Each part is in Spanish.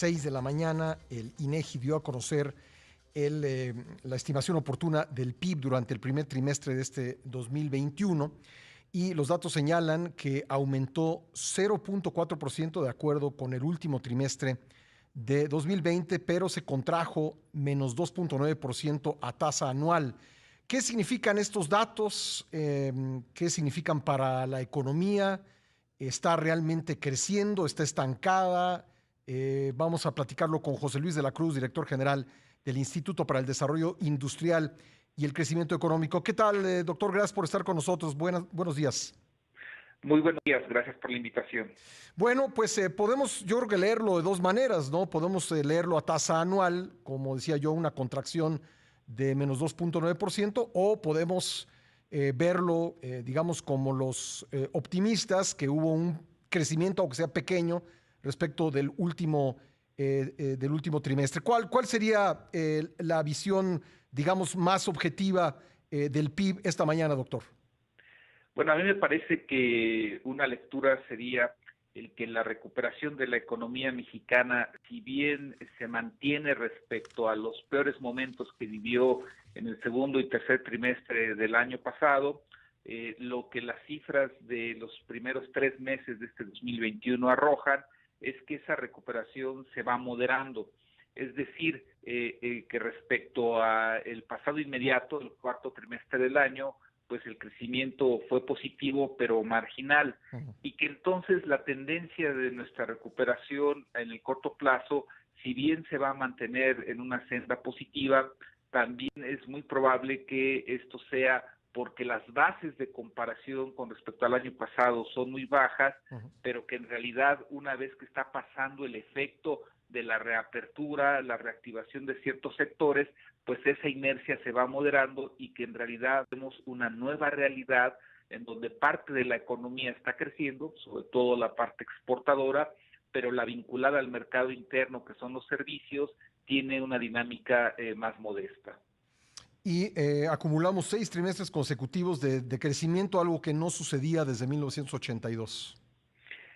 6 de la mañana, el INEGI dio a conocer la estimación oportuna del PIB durante el primer trimestre de este 2021 y los datos señalan que aumentó 0.4% de acuerdo con el último trimestre de 2020, pero se contrajo menos 2.9% a tasa anual. ¿Qué significan estos datos? ¿Qué significan para la economía? ¿Está realmente creciendo? ¿Está estancada? Vamos a platicarlo con José Luis de la Cruz, director general del Instituto para el Desarrollo Industrial y el Crecimiento Económico. ¿Qué tal, doctor? Gracias por estar con nosotros. Buenos días. Muy buenos días, gracias por la invitación. Bueno, pues podemos, yo creo que leerlo de dos maneras, ¿no? Podemos leerlo a tasa anual, como decía yo, una contracción de menos 2.9%, o podemos verlo, digamos, como los optimistas, que hubo un crecimiento, aunque sea pequeño, respecto del último trimestre. ¿Cuál sería la visión, digamos, más objetiva del PIB esta mañana, doctor? Bueno, a mí me parece que una lectura sería el que la recuperación de la economía mexicana, si bien se mantiene respecto a los peores momentos que vivió en el segundo y tercer trimestre del año pasado, lo que las cifras de los primeros 3 meses de este 2021 arrojan es que esa recuperación se va moderando. Es decir, que respecto a el pasado inmediato, el cuarto trimestre del año, pues el crecimiento fue positivo pero marginal, y que entonces la tendencia de nuestra recuperación en el corto plazo, si bien se va a mantener en una senda positiva, también es muy probable que esto sea porque las bases de comparación con respecto al año pasado son muy bajas, pero que en realidad una vez que está pasando el efecto de la reapertura, la reactivación de ciertos sectores, pues esa inercia se va moderando y que en realidad vemos una nueva realidad en donde parte de la economía está creciendo, sobre todo la parte exportadora, pero la vinculada al mercado interno, que son los servicios, tiene una dinámica más modesta. Y acumulamos 6 trimestres consecutivos de crecimiento, algo que no sucedía desde 1982.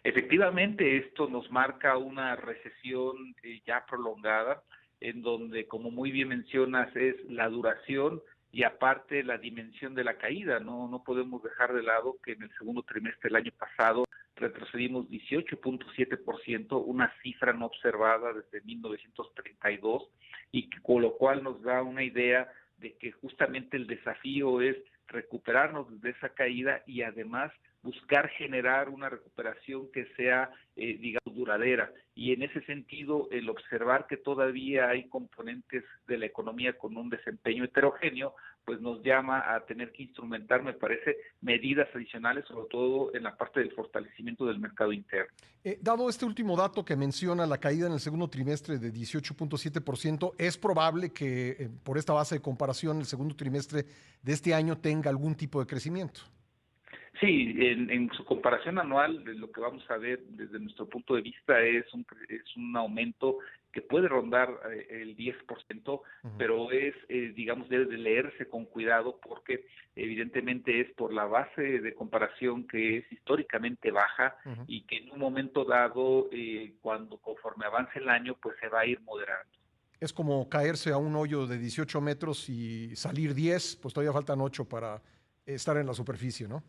Efectivamente, esto nos marca una recesión ya prolongada, en donde, como muy bien mencionas, es la duración y aparte la dimensión de la caída. No podemos dejar de lado que en el segundo trimestre del año pasado retrocedimos 18.7%, una cifra no observada desde 1932, y con lo cual nos da una idea de que justamente el desafío es recuperarnos de esa caída y además buscar generar una recuperación que sea, digamos, duradera. Y en ese sentido, el observar que todavía hay componentes de la economía con un desempeño heterogéneo, pues nos llama a tener que instrumentar, me parece, medidas adicionales, sobre todo en la parte del fortalecimiento del mercado interno. Dado este último dato que menciona, la caída en el segundo trimestre de 18.7%, es probable que por esta base de comparación el segundo trimestre de este año tenga algún tipo de crecimiento. Sí, en su comparación anual, lo que vamos a ver desde nuestro punto de vista es un aumento que puede rondar el 10%, pero digamos, debe de leerse con cuidado porque evidentemente es por la base de comparación que es históricamente baja y que en un momento dado, conforme avance el año, pues se va a ir moderando. Es como caerse a un hoyo de 18 metros y salir 10, pues todavía faltan 8 para estar en la superficie, ¿no?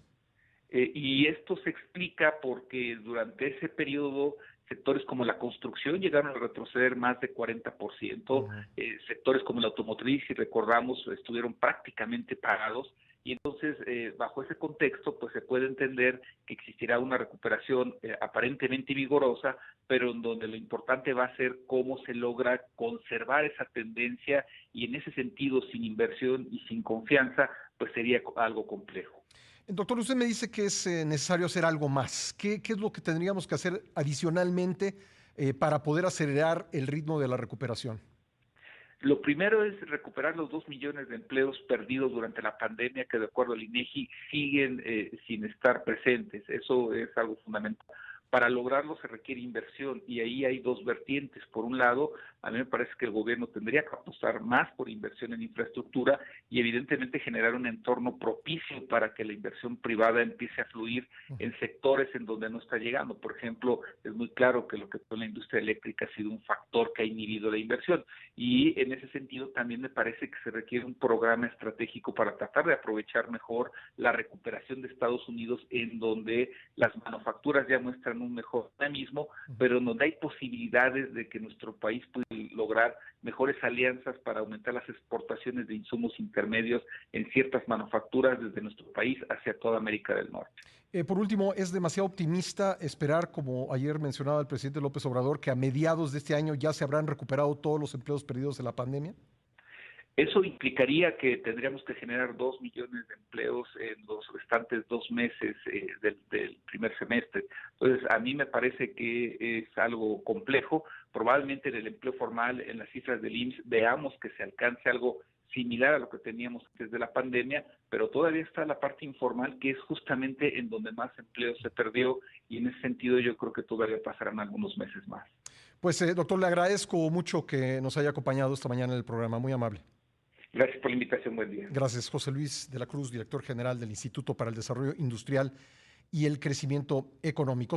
Y esto se explica porque durante ese periodo sectores como la construcción llegaron a retroceder más de 40%, sectores como la automotriz, si recordamos, estuvieron prácticamente parados, y entonces bajo ese contexto pues se puede entender que existirá una recuperación aparentemente vigorosa, pero en donde lo importante va a ser cómo se logra conservar esa tendencia, y en ese sentido sin inversión y sin confianza pues sería algo complejo. Doctor, usted me dice que es necesario hacer algo más. ¿Qué es lo que tendríamos que hacer adicionalmente para poder acelerar el ritmo de la recuperación? Lo primero es recuperar los 2 millones de empleos perdidos durante la pandemia, que de acuerdo al INEGI siguen sin estar presentes. Eso es algo fundamental. Para lograrlo se requiere inversión y ahí hay dos vertientes. Por un lado, a mí me parece que el gobierno tendría que apostar más por inversión en infraestructura y evidentemente generar un entorno propicio para que la inversión privada empiece a fluir en sectores en donde no está llegando. Por ejemplo, es muy claro que lo que fue la industria eléctrica ha sido un factor que ha inhibido la inversión y en ese sentido también me parece que se requiere un programa estratégico para tratar de aprovechar mejor la recuperación de Estados Unidos, en donde las manufacturas ya muestran un mejor dinamismo, pero donde hay posibilidades de que nuestro país pueda lograr mejores alianzas para aumentar las exportaciones de insumos intermedios en ciertas manufacturas desde nuestro país hacia toda América del Norte. Por último, ¿es demasiado optimista esperar, como ayer mencionaba el presidente López Obrador, que a mediados de este año ya se habrán recuperado todos los empleos perdidos en la pandemia? Eso implicaría que tendríamos que generar 2 millones de empleos en los restantes 2 meses del primer semestre. Entonces, a mí me parece que es algo complejo. Probablemente en el empleo formal, en las cifras del IMSS, veamos que se alcance algo similar a lo que teníamos antes de la pandemia, pero todavía está la parte informal, que es justamente en donde más empleo se perdió, y en ese sentido yo creo que todavía pasarán algunos meses más. Pues, doctor, le agradezco mucho que nos haya acompañado esta mañana en el programa. Muy amable. Gracias por la invitación, buen día. Gracias, José Luis de la Cruz, director general del Instituto para el Desarrollo Industrial y el Crecimiento Económico.